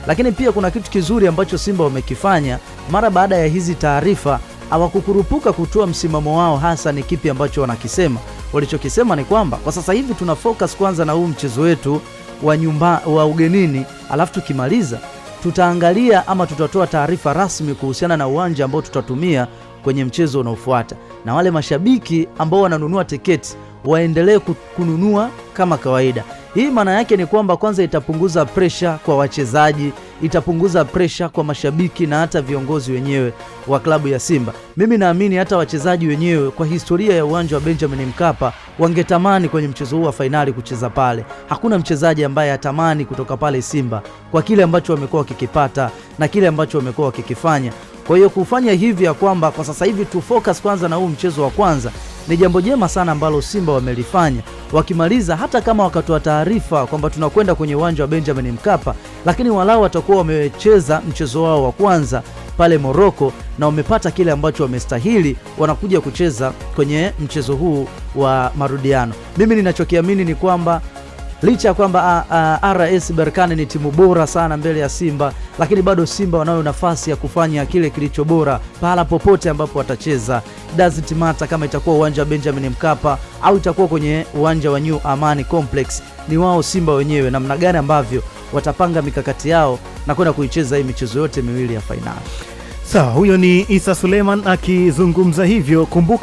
Lakini pia kuna kitu kizuri ambacho Simba wamekifanya mara baada ya hizi taarifa, hawakukurupuka kutoa msimamo wao hasa ni kipi ambacho wanakisema. Walichokisema ni kwamba kwa sasa hivi tuna focus kwanza na huu mchezo wetu wa ugenini, alafu tukimaliza tutaangalia ama tutatoa taarifa rasmi kuhusiana na uwanja ambao tutatumia kwenye mchezo unaofuata. Na wale mashabiki ambao wananunua tiketi waendelee kununua kama kawaida. Hii maana yake ni kwamba kwanza itapunguza pressure kwa wachezaji, itapunguza pressure kwa mashabiki na hata viongozi wenyewe wa klabu ya Simba. Mimi naamini hata wachezaji wenyewe kwa historia ya uwanja wa Benjamin Mkapa wangetamani kwenye mchezo huu wa fainali kucheza pale. Hakuna mchezaji ambaye atamani kutoka pale Simba kwa kile ambacho wamekuwa wakikipata na kile ambacho wamekuwa wakikifanya. Kwa hiyo kufanya hivi ya kwamba kwa sasa hivi tu focus kwanza na huu mchezo wa kwanza ni jambo jema sana ambalo Simba wamelifanya. Wakimaliza hata kama wakatoa taarifa kwamba tunakwenda kwenye uwanja wa Benjamin Mkapa, lakini walau watakuwa wamecheza mchezo wao wa kwanza pale Morocco na wamepata kile ambacho wamestahili, wanakuja kucheza kwenye mchezo huu wa marudiano. Mimi ninachokiamini ni kwamba licha ya kwamba RS Berkane ni timu bora sana mbele ya Simba, lakini bado Simba wanayo nafasi ya kufanya kile kilicho bora pahala popote ambapo watacheza. Doesn't matter kama itakuwa uwanja wa Benjamin Mkapa au itakuwa kwenye uwanja wa New Amani Complex. Ni wao Simba wenyewe namna gani ambavyo watapanga mikakati yao na kwenda kuicheza hii michezo yote miwili ya fainali. Sawa, huyo ni Isa Suleiman akizungumza hivyo. Kumbuka